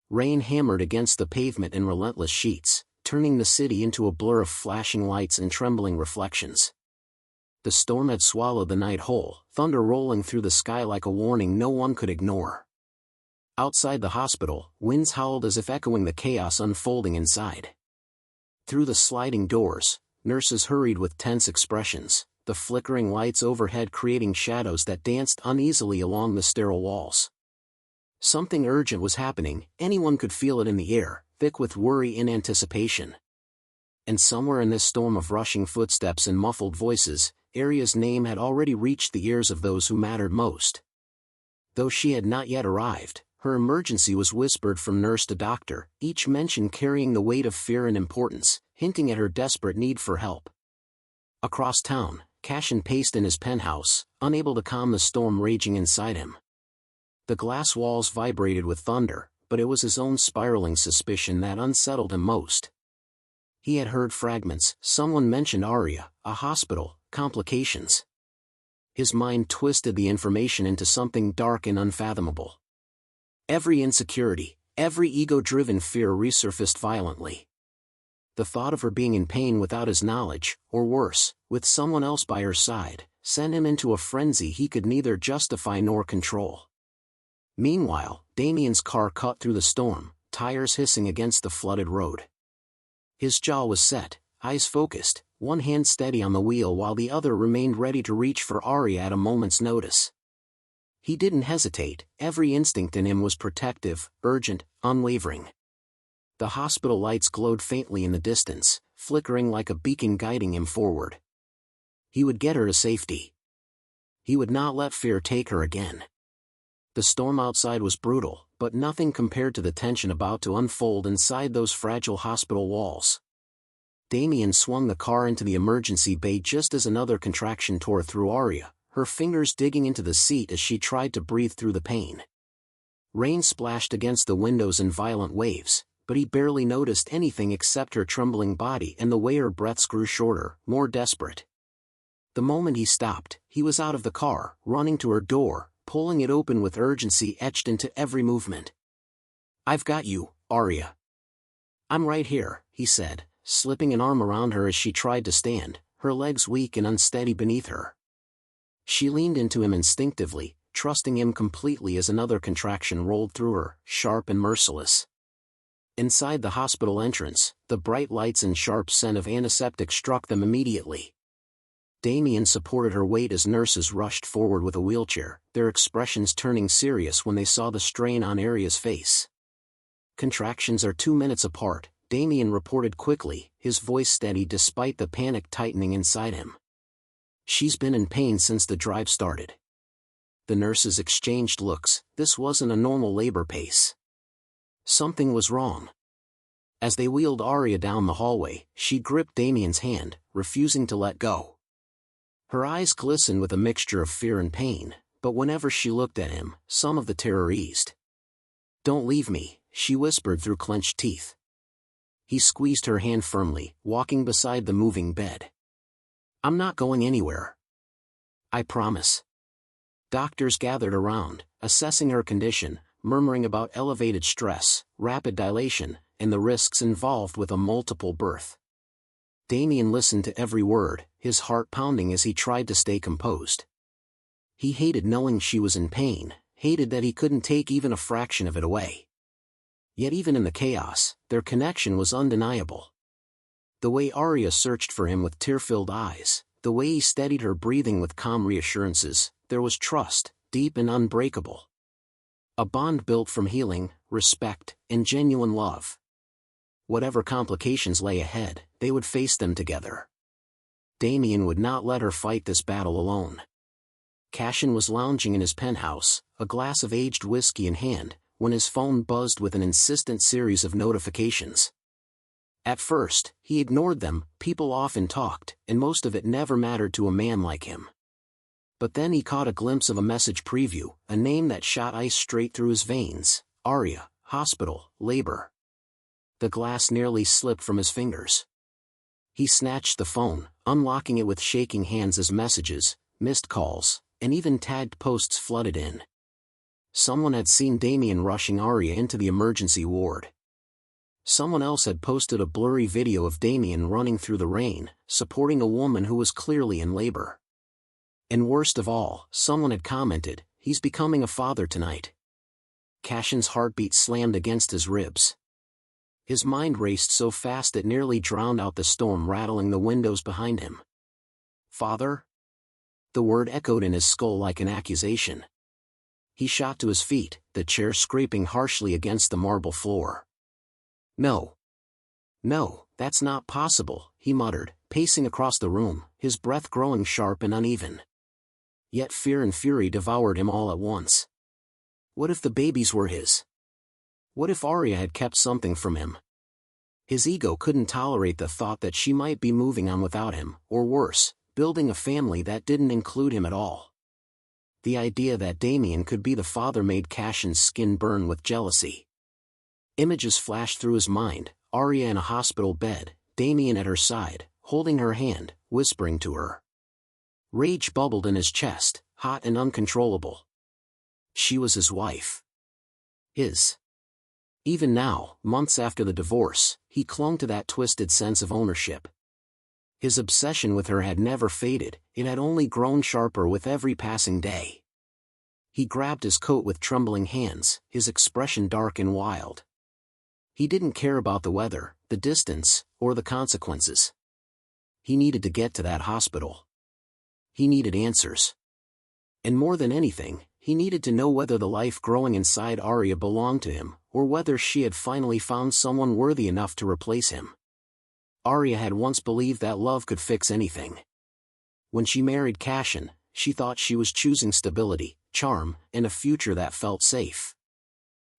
Rain hammered against the pavement in relentless sheets, turning the city into a blur of flashing lights and trembling reflections. The storm had swallowed the night whole, thunder rolling through the sky like a warning no one could ignore. Outside the hospital, winds howled as if echoing the chaos unfolding inside. Through the sliding doors, nurses hurried with tense expressions, the flickering lights overhead creating shadows that danced uneasily along the sterile walls. Something urgent was happening, anyone could feel it in the air, thick with worry and anticipation. And somewhere in this storm of rushing footsteps and muffled voices, Aria's name had already reached the ears of those who mattered most. Though she had not yet arrived, her emergency was whispered from nurse to doctor, each mention carrying the weight of fear and importance, hinting at her desperate need for help. Across town, Cashin paced in his penthouse, unable to calm the storm raging inside him. The glass walls vibrated with thunder, but it was his own spiraling suspicion that unsettled him most. He had heard fragments, someone mentioned Aria, a hospital, complications. His mind twisted the information into something dark and unfathomable. Every insecurity, every ego-driven fear resurfaced violently. The thought of her being in pain without his knowledge, or worse, with someone else by her side, sent him into a frenzy he could neither justify nor control. Meanwhile, Damien's car cut through the storm, tires hissing against the flooded road. His jaw was set, eyes focused, one hand steady on the wheel while the other remained ready to reach for Aria at a moment's notice. He didn't hesitate, every instinct in him was protective, urgent, unwavering. The hospital lights glowed faintly in the distance, flickering like a beacon guiding him forward. He would get her to safety. He would not let fear take her again. The storm outside was brutal, but nothing compared to the tension about to unfold inside those fragile hospital walls. Damien swung the car into the emergency bay just as another contraction tore through Aria, her fingers digging into the seat as she tried to breathe through the pain. Rain splashed against the windows in violent waves, but he barely noticed anything except her trembling body and the way her breaths grew shorter, more desperate. The moment he stopped, he was out of the car, running to her door, pulling it open with urgency etched into every movement. "I've got you, Aria. I'm right here," he said, slipping an arm around her as she tried to stand, her legs weak and unsteady beneath her. She leaned into him instinctively, trusting him completely as another contraction rolled through her, sharp and merciless. Inside the hospital entrance, the bright lights and sharp scent of antiseptic struck them immediately. Damien supported her weight as nurses rushed forward with a wheelchair, their expressions turning serious when they saw the strain on Aria's face. "Contractions are 2 minutes apart," Damien reported quickly, his voice steady despite the panic tightening inside him. "She's been in pain since the drive started." The nurses exchanged looks. This wasn't a normal labor pace. Something was wrong. As they wheeled Aria down the hallway, she gripped Damien's hand, refusing to let go. Her eyes glistened with a mixture of fear and pain, but whenever she looked at him, some of the terror eased. "Don't leave me," she whispered through clenched teeth. He squeezed her hand firmly, walking beside the moving bed. "I'm not going anywhere. I promise." Doctors gathered around, assessing her condition, murmuring about elevated stress, rapid dilation, and the risks involved with a multiple birth. Damien listened to every word, his heart pounding as he tried to stay composed. He hated knowing she was in pain, hated that he couldn't take even a fraction of it away. Yet even in the chaos, their connection was undeniable. The way Aria searched for him with tear-filled eyes, the way he steadied her breathing with calm reassurances, there was trust, deep and unbreakable. A bond built from healing, respect, and genuine love. Whatever complications lay ahead, they would face them together. Damien would not let her fight this battle alone. Cashin was lounging in his penthouse, a glass of aged whiskey in hand, when his phone buzzed with an insistent series of notifications. At first, he ignored them. People often talked, and most of it never mattered to a man like him. But then he caught a glimpse of a message preview, a name that shot ice straight through his veins: Aria, hospital, labor. The glass nearly slipped from his fingers. He snatched the phone, unlocking it with shaking hands as messages, missed calls, and even tagged posts flooded in. someone had seen Damien rushing Arya into the emergency ward. Someone else had posted a blurry video of Damien running through the rain, supporting a woman who was clearly in labor. And worst of all, someone had commented, "He's becoming a father tonight." Cashin's heartbeat slammed against his ribs. His mind raced so fast it nearly drowned out the storm rattling the windows behind him. "Father?" The word echoed in his skull like an accusation. He shot to his feet, the chair scraping harshly against the marble floor. "No. No, that's not possible," he muttered, pacing across the room, his breath growing sharp and uneven. Yet fear and fury devoured him all at once. What if the babies were his? What if Arya had kept something from him? His ego couldn't tolerate the thought that she might be moving on without him, or worse, building a family that didn't include him at all. The idea that Damien could be the father made Cashin's skin burn with jealousy. Images flashed through his mind, Arya in a hospital bed, Damien at her side, holding her hand, whispering to her. Rage bubbled in his chest, hot and uncontrollable. She was his wife. His. Even now, months after the divorce, he clung to that twisted sense of ownership. His obsession with her had never faded, it had only grown sharper with every passing day. He grabbed his coat with trembling hands, his expression dark and wild. He didn't care about the weather, the distance, or the consequences. He needed to get to that hospital. He needed answers. And more than anything, he needed to know whether the life growing inside Arya belonged to him, or whether she had finally found someone worthy enough to replace him. Arya had once believed that love could fix anything. When she married Cashin, she thought she was choosing stability, charm, and a future that felt safe.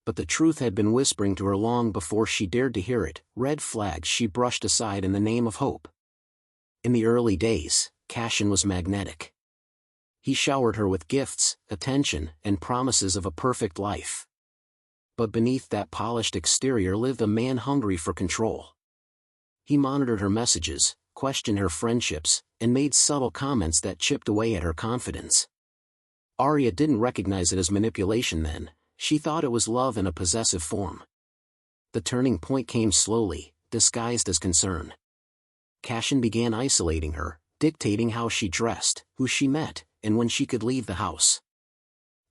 But the truth had been whispering to her long before she dared to hear it, red flags she brushed aside in the name of hope. In the early days, Cashin was magnetic. He showered her with gifts, attention, and promises of a perfect life. But beneath that polished exterior lived a man hungry for control. He monitored her messages, questioned her friendships, and made subtle comments that chipped away at her confidence. Arya didn't recognize it as manipulation then, she thought it was love in a possessive form. The turning point came slowly, disguised as concern. Cashin began isolating her, dictating how she dressed, who she met, and when she could leave the house.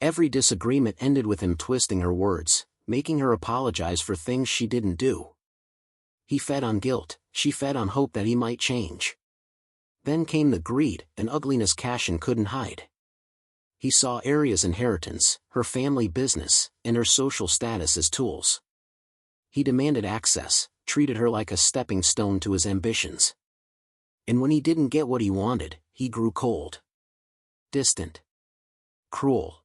Every disagreement ended with him twisting her words, making her apologize for things she didn't do. He fed on guilt, she fed on hope that he might change. Then came the greed, an ugliness Cashin couldn't hide. He saw Arya's inheritance, her family business, and her social status as tools. He demanded access, treated her like a stepping stone to his ambitions. And when he didn't get what he wanted, he grew cold. Distant. Cruel.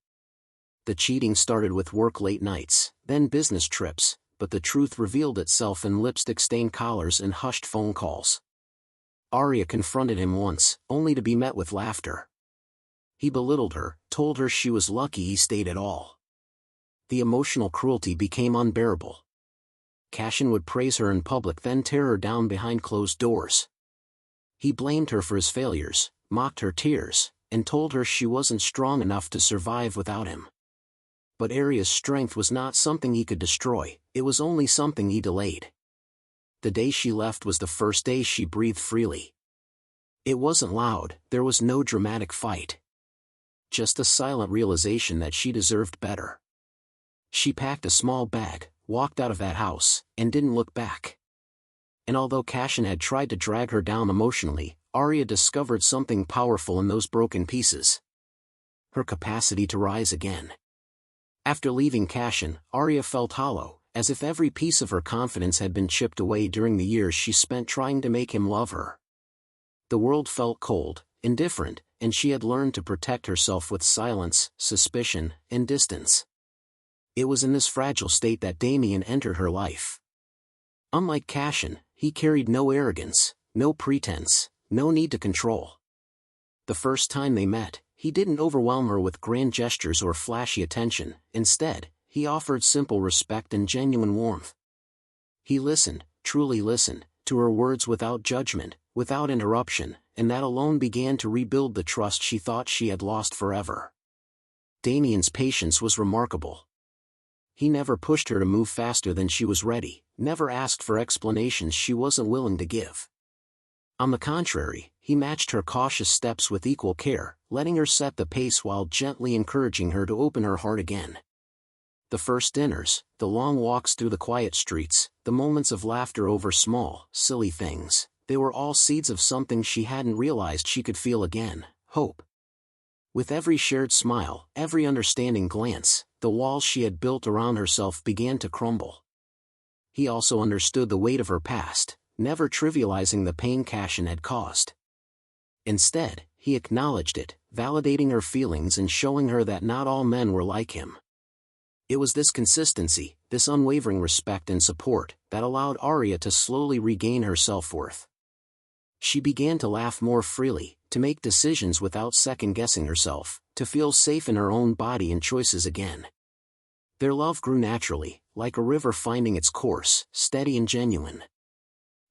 The cheating started with work late nights, then business trips, but the truth revealed itself in lipstick-stained collars and hushed phone calls. Arya confronted him once, only to be met with laughter. He belittled her, told her she was lucky he stayed at all. The emotional cruelty became unbearable. Cashin would praise her in public then tear her down behind closed doors. He blamed her for his failures, mocked her tears, and told her she wasn't strong enough to survive without him. But Arya's strength was not something he could destroy, it was only something he delayed. The day she left was the first day she breathed freely. It wasn't loud, there was no dramatic fight. Just a silent realization that she deserved better. She packed a small bag, walked out of that house, and didn't look back. And although Cashin had tried to drag her down emotionally, Arya discovered something powerful in those broken pieces. Her capacity to rise again. After leaving Cashin, Arya felt hollow, as if every piece of her confidence had been chipped away during the years she spent trying to make him love her. The world felt cold, indifferent, and she had learned to protect herself with silence, suspicion, and distance. It was in this fragile state that Damien entered her life. Unlike Cashin, he carried no arrogance, no pretense, no need to control. The first time they met, he didn't overwhelm her with grand gestures or flashy attention, instead, he offered simple respect and genuine warmth. He listened, truly listened, to her words without judgment, without interruption, and that alone began to rebuild the trust she thought she had lost forever. Damien's patience was remarkable. He never pushed her to move faster than she was ready, never asked for explanations she wasn't willing to give. On the contrary, he matched her cautious steps with equal care, letting her set the pace while gently encouraging her to open her heart again. The first dinners, the long walks through the quiet streets, the moments of laughter over small, silly things, they were all seeds of something she hadn't realized she could feel again: hope. With every shared smile, every understanding glance, the walls she had built around herself began to crumble. He also understood the weight of her past, never trivializing the pain Cashin had caused. Instead, he acknowledged it, validating her feelings and showing her that not all men were like him. It was this consistency, this unwavering respect and support, that allowed Arya to slowly regain her self-worth. She began to laugh more freely, to make decisions without second-guessing herself, to feel safe in her own body and choices again. Their love grew naturally, like a river finding its course, steady and genuine.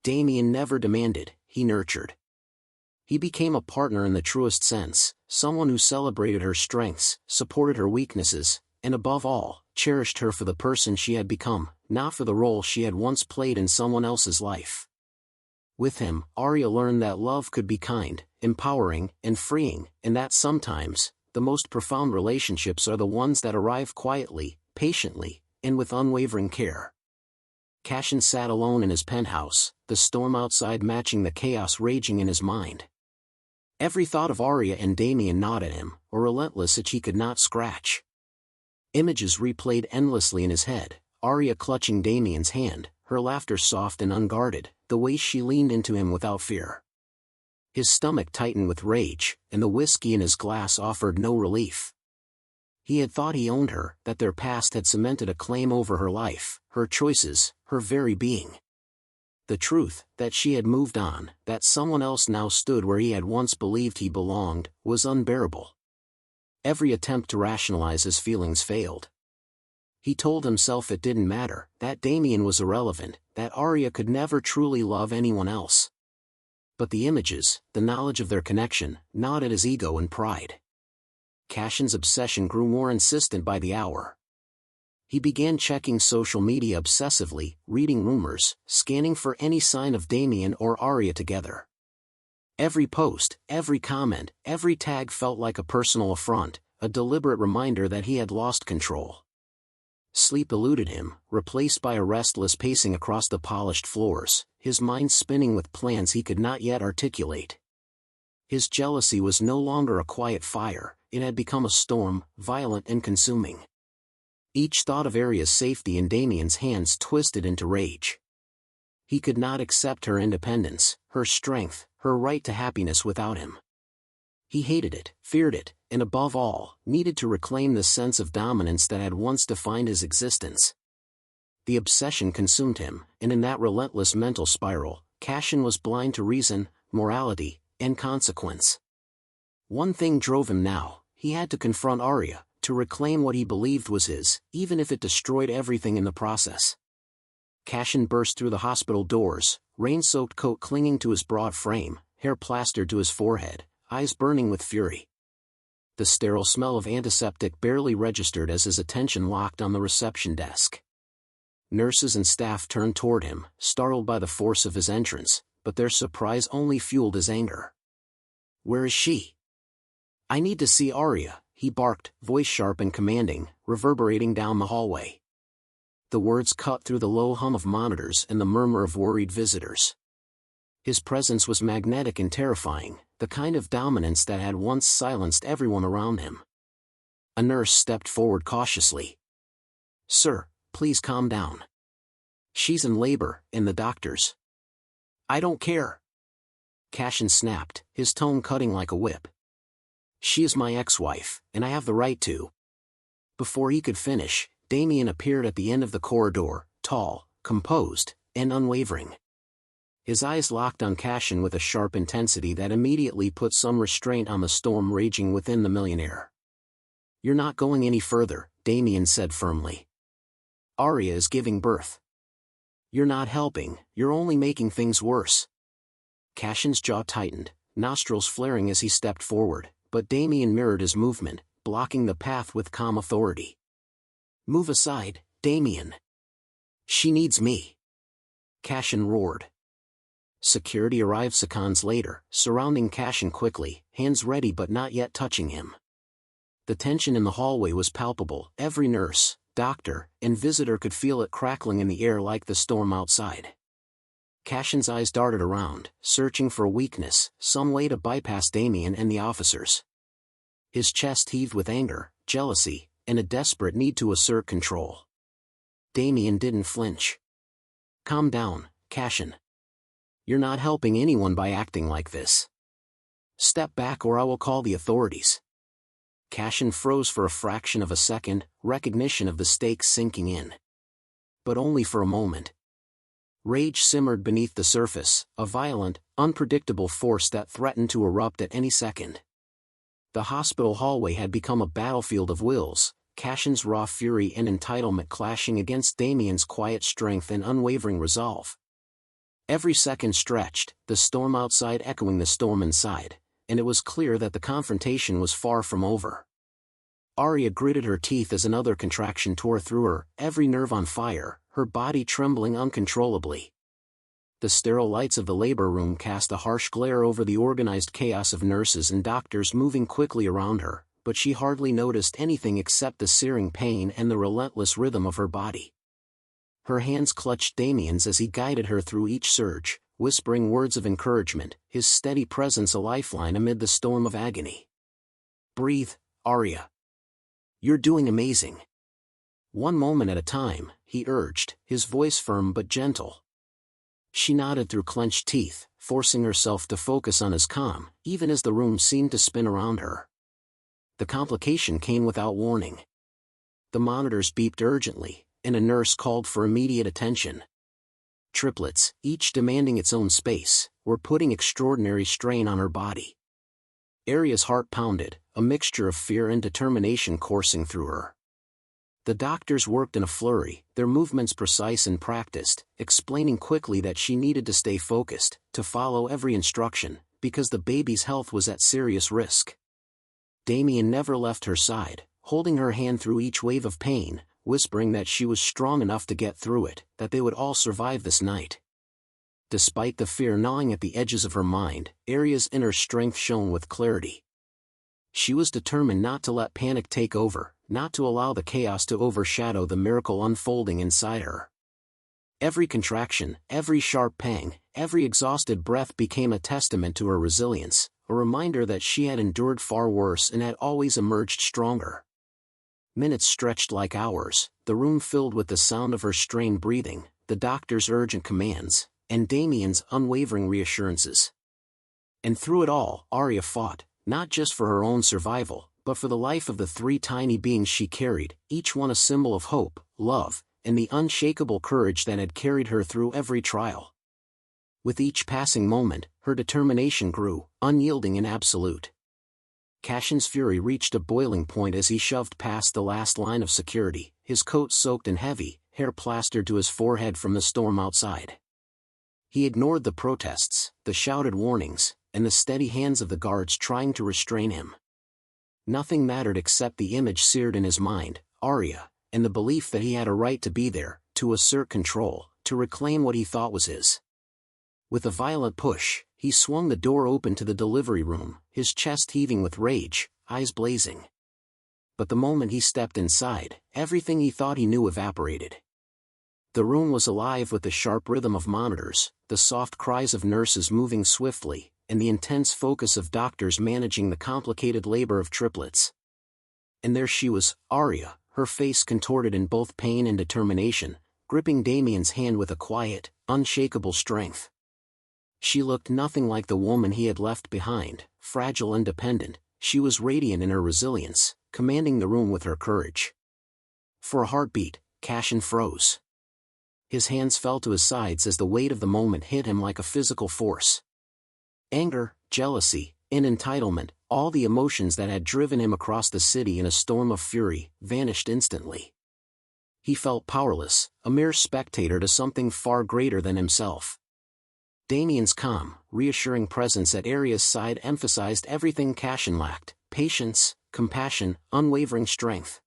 Damien never demanded, he nurtured. He became a partner in the truest sense, someone who celebrated her strengths, supported her weaknesses, and above all, cherished her for the person she had become, not for the role she had once played in someone else's life. With him, Arya learned that love could be kind, empowering, and freeing, and that sometimes, the most profound relationships are the ones that arrive quietly, patiently, and with unwavering care. Cashin sat alone in his penthouse, the storm outside matching the chaos raging in his mind. Every thought of Arya and Damien gnawed at him, a relentless itch he could not scratch. Images replayed endlessly in his head, Arya clutching Damien's hand, her laughter soft and unguarded, the way she leaned into him without fear. His stomach tightened with rage, and the whiskey in his glass offered no relief. He had thought he owned her, that their past had cemented a claim over her life, her choices, her very being. The truth, that she had moved on, that someone else now stood where he had once believed he belonged, was unbearable. Every attempt to rationalize his feelings failed. He told himself it didn't matter, that Damien was irrelevant, that Arya could never truly love anyone else. But the images, the knowledge of their connection, gnawed at his ego and pride. Cashin's obsession grew more insistent by the hour. He began checking social media obsessively, reading rumors, scanning for any sign of Damien or Arya together. Every post, every comment, every tag felt like a personal affront, a deliberate reminder that he had lost control. Sleep eluded him, replaced by a restless pacing across the polished floors, his mind spinning with plans he could not yet articulate. His jealousy was no longer a quiet fire, it had become a storm, violent and consuming. Each thought of Arya's safety in Damien's hands twisted into rage. He could not accept her independence, her strength, her right to happiness without him. He hated it, feared it, and above all, needed to reclaim the sense of dominance that had once defined his existence. The obsession consumed him, and in that relentless mental spiral, Cashin was blind to reason, morality, and consequence. One thing drove him now: he had to confront Arya, to reclaim what he believed was his, even if it destroyed everything in the process. Cashin burst through the hospital doors, rain-soaked coat clinging to his broad frame, hair plastered to his forehead, eyes burning with fury. The sterile smell of antiseptic barely registered as his attention locked on the reception desk. Nurses and staff turned toward him, startled by the force of his entrance, but their surprise only fueled his anger. "Where is she?" "I need to see Arya," he barked, voice sharp and commanding, reverberating down the hallway. The words cut through the low hum of monitors and the murmur of worried visitors. His presence was magnetic and terrifying, the kind of dominance that had once silenced everyone around him. A nurse stepped forward cautiously. "Sir, please calm down. She's in labor, and the doctors—" "I don't care." Cashin snapped, his tone cutting like a whip. "She is my ex-wife, and I have the right to—" Before he could finish, Damien appeared at the end of the corridor, tall, composed, and unwavering. His eyes locked on Cashin with a sharp intensity that immediately put some restraint on the storm raging within the Millionaire. "You're not going any further," Damien said firmly. "Arya is giving birth. You're not helping, you're only making things worse." Cashin's jaw tightened, nostrils flaring as he stepped forward, but Damien mirrored his movement, blocking the path with calm authority. "Move aside, Damien. She needs me," Cashin roared. Security arrived seconds later, surrounding Cashin quickly, hands ready but not yet touching him. The tension in the hallway was palpable. Every nurse, doctor, and visitor could feel it crackling in the air like the storm outside. Cashin's eyes darted around, searching for a weakness, some way to bypass Damien and the officers. His chest heaved with anger, jealousy, and a desperate need to assert control. Damien didn't flinch. "Calm down, Cashin. You're not helping anyone by acting like this. Step back or I will call the authorities." Cashin froze for a fraction of a second, recognition of the stakes sinking in. But only for a moment. Rage simmered beneath the surface, a violent, unpredictable force that threatened to erupt at any second. The hospital hallway had become a battlefield of wills, Cashin's raw fury and entitlement clashing against Damien's quiet strength and unwavering resolve. Every second stretched, the storm outside echoing the storm inside, and it was clear that the confrontation was far from over. Arya gritted her teeth as another contraction tore through her, every nerve on fire, her body trembling uncontrollably. The sterile lights of the labor room cast a harsh glare over the organized chaos of nurses and doctors moving quickly around her, but she hardly noticed anything except the searing pain and the relentless rhythm of her body. Her hands clutched Damien's as he guided her through each surge, whispering words of encouragement, his steady presence a lifeline amid the storm of agony. "Breathe, Arya. You're doing amazing. One moment at a time," he urged, his voice firm but gentle. She nodded through clenched teeth, forcing herself to focus on his calm, even as the room seemed to spin around her. The complication came without warning. The monitors beeped urgently, and a nurse called for immediate attention. Triplets, each demanding its own space, were putting extraordinary strain on her body. Arya's heart pounded, a mixture of fear and determination coursing through her. The doctors worked in a flurry, their movements precise and practiced, explaining quickly that she needed to stay focused, to follow every instruction, because the baby's health was at serious risk. Damien never left her side, holding her hand through each wave of pain, whispering that she was strong enough to get through it, that they would all survive this night. Despite the fear gnawing at the edges of her mind, Arya's inner strength shone with clarity. She was determined not to let panic take over, not to allow the chaos to overshadow the miracle unfolding inside her. Every contraction, every sharp pang, every exhausted breath became a testament to her resilience, a reminder that she had endured far worse and had always emerged stronger. Minutes stretched like hours, the room filled with the sound of her strained breathing, the doctor's urgent commands, and Damien's unwavering reassurances. And through it all, Arya fought, not just for her own survival, but for the life of the three tiny beings she carried, each one a symbol of hope, love, and the unshakable courage that had carried her through every trial. With each passing moment, her determination grew, unyielding and absolute. Cashin's fury reached a boiling point as he shoved past the last line of security, his coat soaked and heavy, hair plastered to his forehead from the storm outside. He ignored the protests, the shouted warnings, and the steady hands of the guards trying to restrain him. Nothing mattered except the image seared in his mind, Arya, and the belief that he had a right to be there, to assert control, to reclaim what he thought was his. With a violent push, he swung the door open to the delivery room, his chest heaving with rage, eyes blazing. But the moment he stepped inside, everything he thought he knew evaporated. The room was alive with the sharp rhythm of monitors, the soft cries of nurses moving swiftly, and the intense focus of doctors managing the complicated labor of triplets. And there she was, Arya, her face contorted in both pain and determination, gripping Damien's hand with a quiet, unshakable strength. She looked nothing like the woman he had left behind, fragile and dependent. She was radiant in her resilience, commanding the room with her courage. For a heartbeat, Cashin froze. His hands fell to his sides as the weight of the moment hit him like a physical force. Anger, jealousy, and entitlement, all the emotions that had driven him across the city in a storm of fury, vanished instantly. He felt powerless, a mere spectator to something far greater than himself. Damien's calm, reassuring presence at Arya's side emphasized everything Cashin lacked: patience, compassion, unwavering strength.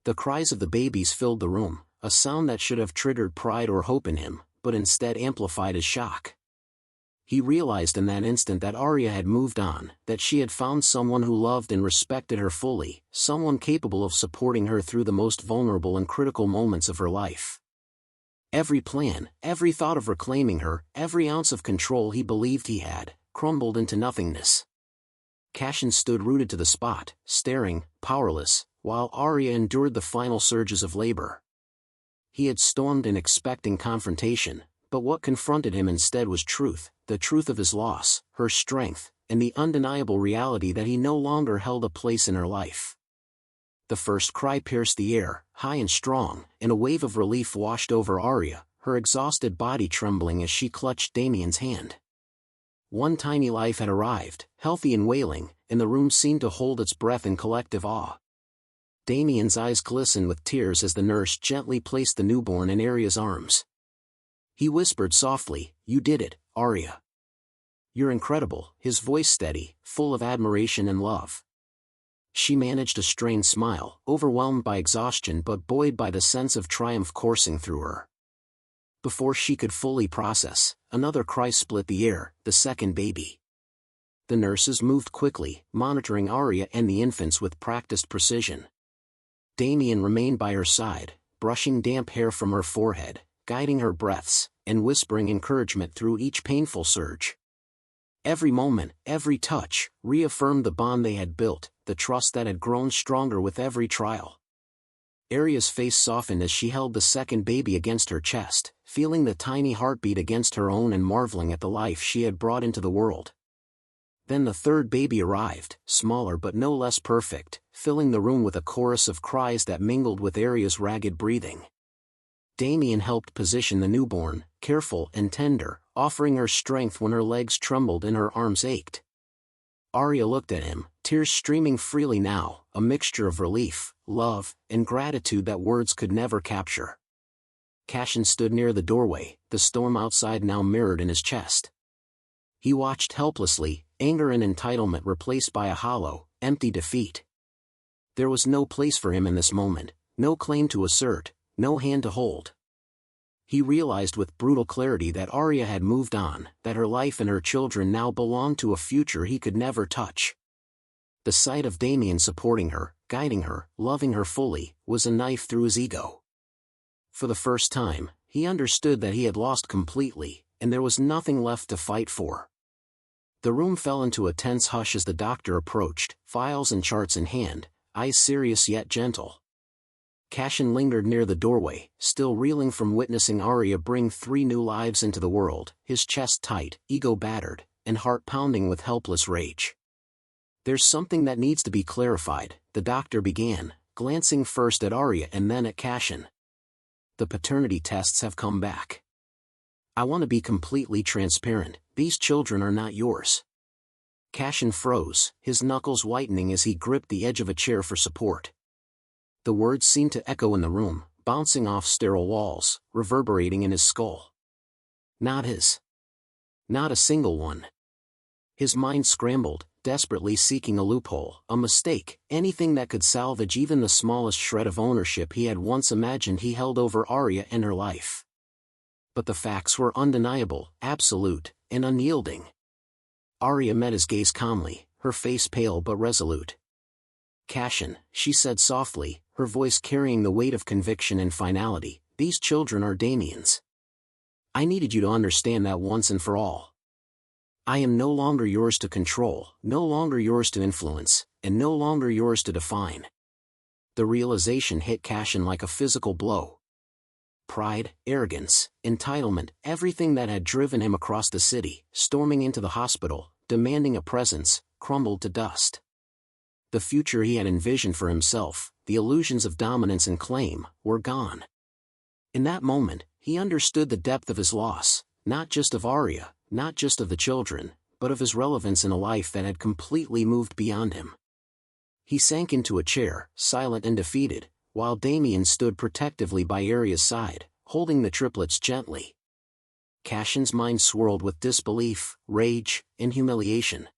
The cries of the babies filled the room, a sound that should have triggered pride or hope in him, but instead amplified his shock. He realized in that instant that Arya had moved on, that she had found someone who loved and respected her fully, someone capable of supporting her through the most vulnerable and critical moments of her life. Every plan, every thought of reclaiming her, every ounce of control he believed he had, crumbled into nothingness. Cashin stood rooted to the spot, staring, powerless, while Arya endured the final surges of labor. He had stormed in expecting confrontation, but what confronted him instead was truth, the truth of his loss, her strength, and the undeniable reality that he no longer held a place in her life. The first cry pierced the air, high and strong, and a wave of relief washed over Arya, her exhausted body trembling as she clutched Damien's hand. One tiny life had arrived, healthy and wailing, and the room seemed to hold its breath in collective awe. Damien's eyes glistened with tears as the nurse gently placed the newborn in Arya's arms. He whispered softly, "You did it, Arya. You're incredible," his voice steady, full of admiration and love. She managed a strained smile, overwhelmed by exhaustion but buoyed by the sense of triumph coursing through her. Before she could fully process, another cry split the air, the second baby. The nurses moved quickly, monitoring Arya and the infants with practiced precision. Damien remained by her side, brushing damp hair from her forehead, guiding her breaths, and whispering encouragement through each painful surge. Every moment, every touch, reaffirmed the bond they had built, the trust that had grown stronger with every trial. Arya's face softened as she held the second baby against her chest, feeling the tiny heartbeat against her own and marveling at the life she had brought into the world. Then the third baby arrived, smaller but no less perfect, filling the room with a chorus of cries that mingled with Arya's ragged breathing. Damien helped position the newborn, careful and tender, offering her strength when her legs trembled and her arms ached. Arya looked at him, tears streaming freely now, a mixture of relief, love, and gratitude that words could never capture. Cashin stood near the doorway, the storm outside now mirrored in his chest. He watched helplessly, anger and entitlement replaced by a hollow, empty defeat. There was no place for him in this moment, no claim to assert, no hand to hold. He realized with brutal clarity that Arya had moved on, that her life and her children now belonged to a future he could never touch. The sight of Damien supporting her, guiding her, loving her fully, was a knife through his ego. For the first time, he understood that he had lost completely, and there was nothing left to fight for. The room fell into a tense hush as the doctor approached, files and charts in hand, eyes serious yet gentle. Cashin lingered near the doorway, still reeling from witnessing Arya bring 3 new lives into the world, his chest tight, ego battered, and heart pounding with helpless rage. "There's something that needs to be clarified," the doctor began, glancing first at Arya and then at Cashin. "The paternity tests have come back. I want to be completely transparent, these children are not yours." Cashin froze, his knuckles whitening as he gripped the edge of a chair for support. The words seemed to echo in the room, bouncing off sterile walls, reverberating in his skull. Not his. Not a single one. His mind scrambled, desperately seeking a loophole, a mistake, anything that could salvage even the smallest shred of ownership he had once imagined he held over Arya and her life. But the facts were undeniable, absolute, and unyielding. Arya met his gaze calmly, her face pale but resolute. "Cashin," she said softly, her voice carrying the weight of conviction and finality, "these children are Damien's. I needed you to understand that once and for all. I am no longer yours to control, no longer yours to influence, and no longer yours to define." The realization hit Cashin like a physical blow. Pride, arrogance, entitlement, everything that had driven him across the city, storming into the hospital, demanding a presence, crumbled to dust. The future he had envisioned for himself, the illusions of dominance and claim, were gone. In that moment, he understood the depth of his loss, not just of Arya, not just of the children, but of his relevance in a life that had completely moved beyond him. He sank into a chair, silent and defeated, while Damien stood protectively by Arya's side, holding the triplets gently. Cashin's mind swirled with disbelief, rage, and humiliation.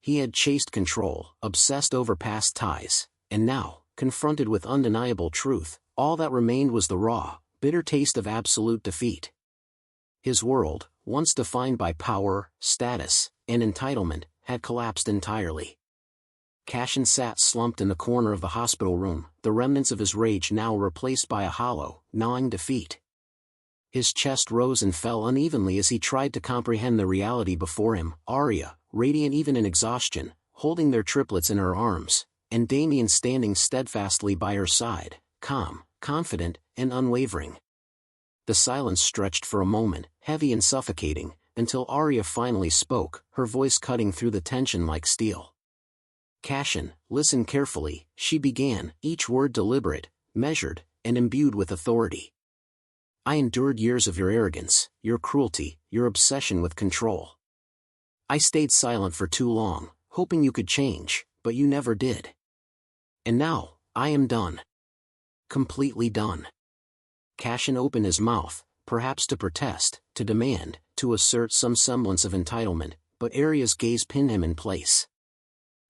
He had chased control, obsessed over past ties, and now, confronted with undeniable truth, all that remained was the raw, bitter taste of absolute defeat. His world, once defined by power, status, and entitlement, had collapsed entirely. Cashin sat slumped in the corner of the hospital room, the remnants of his rage now replaced by a hollow, gnawing defeat. His chest rose and fell unevenly as he tried to comprehend the reality before him. Arya, radiant even in exhaustion, holding their triplets in her arms, and Damien standing steadfastly by her side, calm, confident, and unwavering. The silence stretched for a moment, heavy and suffocating, until Arya finally spoke, her voice cutting through the tension like steel. "Cashin, listen carefully," she began, each word deliberate, measured, and imbued with authority. "I endured years of your arrogance, your cruelty, your obsession with control. I stayed silent for too long, hoping you could change, but you never did. And now, I am done. Completely done." Cashin opened his mouth, perhaps to protest, to demand, to assert some semblance of entitlement, but Arya's gaze pinned him in place.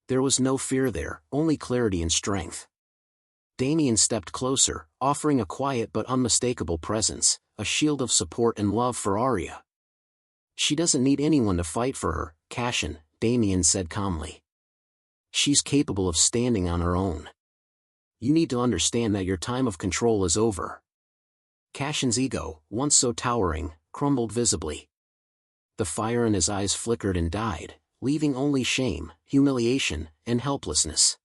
There was no fear there, only clarity and strength. Damien stepped closer, offering a quiet but unmistakable presence, a shield of support and love for Arya. "She doesn't need anyone to fight for her, Cashin," Damien said calmly. "She's capable of standing on her own. You need to understand that your time of control is over." Cashin's ego, once so towering, crumbled visibly. The fire in his eyes flickered and died, leaving only shame, humiliation, and helplessness.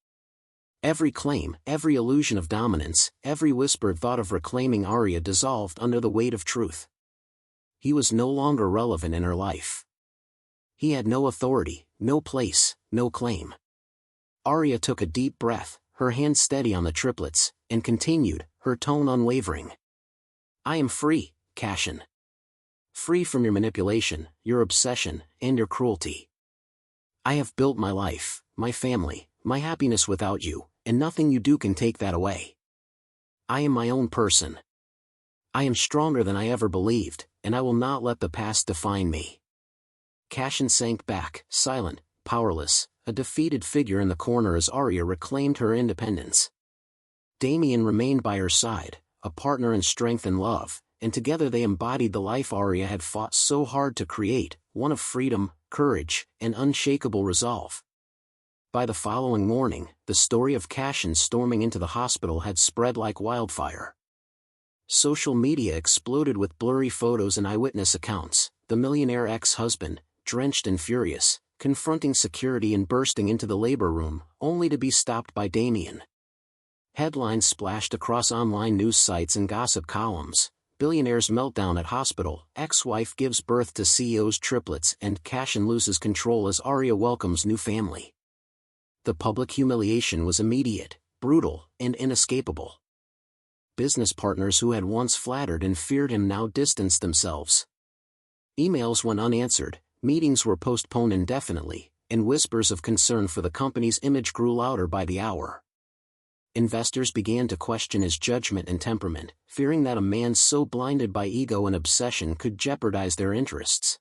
Every claim, every illusion of dominance, every whispered thought of reclaiming Arya dissolved under the weight of truth. He was no longer relevant in her life. He had no authority, no place, no claim. Arya took a deep breath, her hand steady on the triplets, and continued, her tone unwavering. "I am free, Cashin. Free from your manipulation, your obsession, and your cruelty. I have built my life, my family, my happiness without you, and nothing you do can take that away. I am my own person. I am stronger than I ever believed, and I will not let the past define me." Cashin sank back, silent, powerless, a defeated figure in the corner as Arya reclaimed her independence. Damien remained by her side, a partner in strength and love, and together they embodied the life Arya had fought so hard to create, one of freedom, courage, and unshakable resolve. By the following morning, the story of Cashin storming into the hospital had spread like wildfire. Social media exploded with blurry photos and eyewitness accounts, the millionaire ex-husband, drenched and furious, confronting security and bursting into the labor room, only to be stopped by Damien. Headlines splashed across online news sites and gossip columns: "Billionaire's meltdown at hospital, ex-wife gives birth to CEO's triplets," and "Cashin loses control as Arya welcomes new family." The public humiliation was immediate, brutal, and inescapable. Business partners who had once flattered and feared him now distanced themselves. Emails went unanswered, meetings were postponed indefinitely, and whispers of concern for the company's image grew louder by the hour. Investors began to question his judgment and temperament, fearing that a man so blinded by ego and obsession could jeopardize their interests.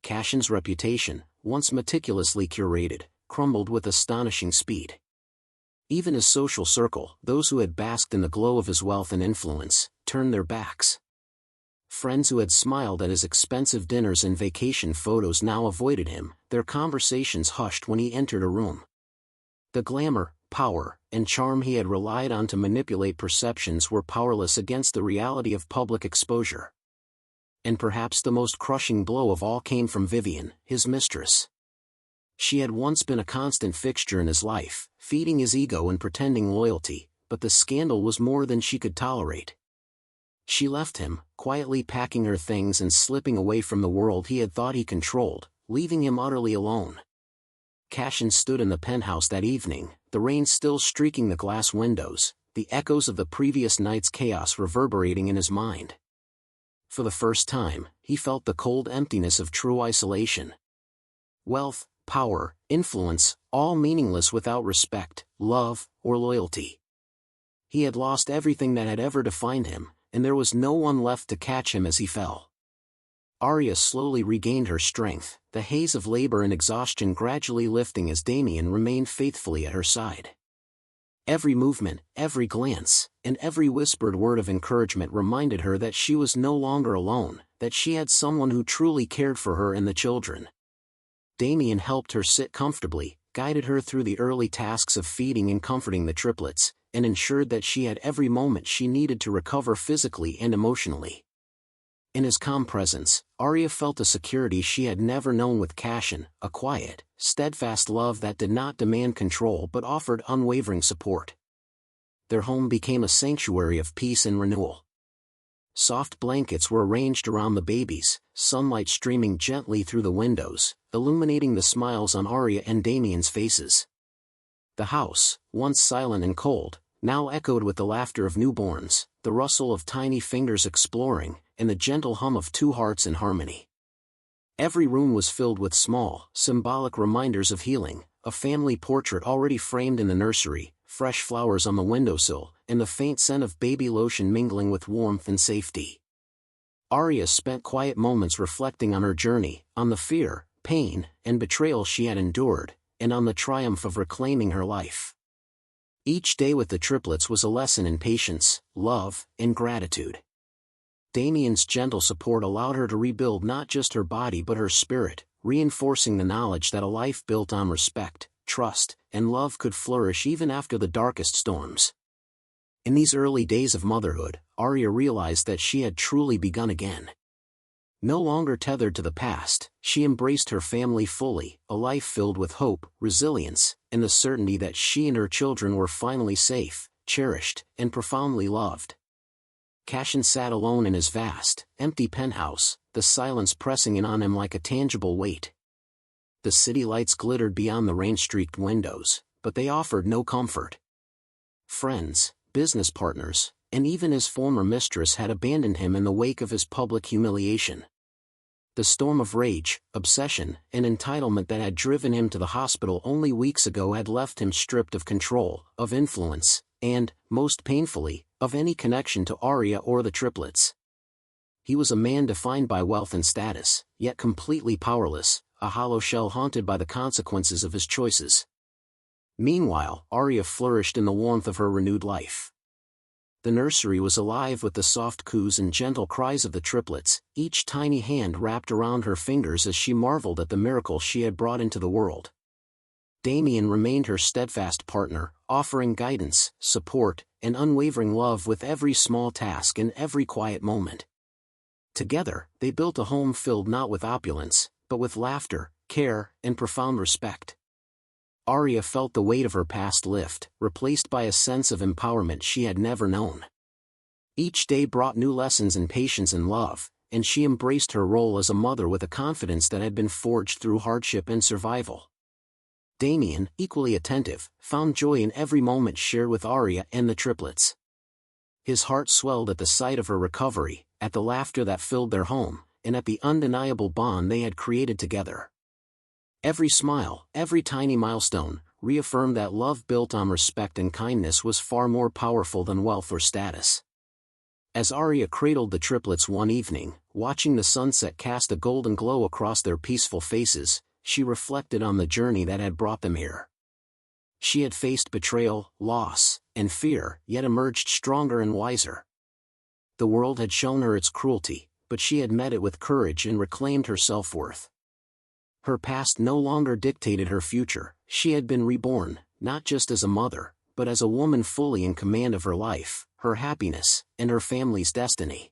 Cashin's reputation, once meticulously curated, crumbled with astonishing speed. Even his social circle, those who had basked in the glow of his wealth and influence, turned their backs. Friends who had smiled at his expensive dinners and vacation photos now avoided him, their conversations hushed when he entered a room. The glamour, power, and charm he had relied on to manipulate perceptions were powerless against the reality of public exposure. And perhaps the most crushing blow of all came from Vivian, his mistress. She had once been a constant fixture in his life, feeding his ego and pretending loyalty, but the scandal was more than she could tolerate. She left him, quietly packing her things and slipping away from the world he had thought he controlled, leaving him utterly alone. Cashin stood in the penthouse that evening, the rain still streaking the glass windows, the echoes of the previous night's chaos reverberating in his mind. For the first time, he felt the cold emptiness of true isolation. Wealth, power, influence, all meaningless without respect, love, or loyalty. He had lost everything that had ever defined him, and there was no one left to catch him as he fell. Arya slowly regained her strength, the haze of labor and exhaustion gradually lifting as Damien remained faithfully at her side. Every movement, every glance, and every whispered word of encouragement reminded her that she was no longer alone, that she had someone who truly cared for her and the children. Damien helped her sit comfortably, guided her through the early tasks of feeding and comforting the triplets, and ensured that she had every moment she needed to recover physically and emotionally. In his calm presence, Arya felt a security she had never known with Cassian, a quiet, steadfast love that did not demand control but offered unwavering support. Their home became a sanctuary of peace and renewal. Soft blankets were arranged around the babies, sunlight streaming gently through the windows, illuminating the smiles on Arya and Damien's faces. The house, once silent and cold, now echoed with the laughter of newborns, the rustle of tiny fingers exploring, and the gentle hum of two hearts in harmony. Every room was filled with small, symbolic reminders of healing, a family portrait already framed in the nursery, fresh flowers on the windowsill, and the faint scent of baby lotion mingling with warmth and safety. Arya spent quiet moments reflecting on her journey, on the fear, pain, and betrayal she had endured, and on the triumph of reclaiming her life. Each day with the triplets was a lesson in patience, love, and gratitude. Damien's gentle support allowed her to rebuild not just her body but her spirit, reinforcing the knowledge that a life built on respect, trust, and love could flourish even after the darkest storms. In these early days of motherhood, Arya realized that she had truly begun again. No longer tethered to the past, she embraced her family fully, a life filled with hope, resilience, and the certainty that she and her children were finally safe, cherished, and profoundly loved. Cassian sat alone in his vast, empty penthouse, the silence pressing in on him like a tangible weight. The city lights glittered beyond the rain-streaked windows, but they offered no comfort. Friends, business partners, and even his former mistress had abandoned him in the wake of his public humiliation. The storm of rage, obsession, and entitlement that had driven him to the hospital only weeks ago had left him stripped of control, of influence, and, most painfully, of any connection to Arya or the triplets. He was a man defined by wealth and status, yet completely powerless, a hollow shell haunted by the consequences of his choices. Meanwhile, Arya flourished in the warmth of her renewed life. The nursery was alive with the soft coos and gentle cries of the triplets, each tiny hand wrapped around her fingers as she marveled at the miracle she had brought into the world. Damien remained her steadfast partner, offering guidance, support, and unwavering love with every small task and every quiet moment. Together, they built a home filled not with opulence, but with laughter, care, and profound respect. Arya felt the weight of her past lift, replaced by a sense of empowerment she had never known. Each day brought new lessons in patience and love, and she embraced her role as a mother with a confidence that had been forged through hardship and survival. Damien, equally attentive, found joy in every moment shared with Arya and the triplets. His heart swelled at the sight of her recovery, at the laughter that filled their home, and at the undeniable bond they had created together. Every smile, every tiny milestone, reaffirmed that love built on respect and kindness was far more powerful than wealth or status. As Arya cradled the triplets one evening, watching the sunset cast a golden glow across their peaceful faces, she reflected on the journey that had brought them here. She had faced betrayal, loss, and fear, yet emerged stronger and wiser. The world had shown her its cruelty, but she had met it with courage and reclaimed her self-worth. Her past no longer dictated her future, she had been reborn, not just as a mother, but as a woman fully in command of her life, her happiness, and her family's destiny.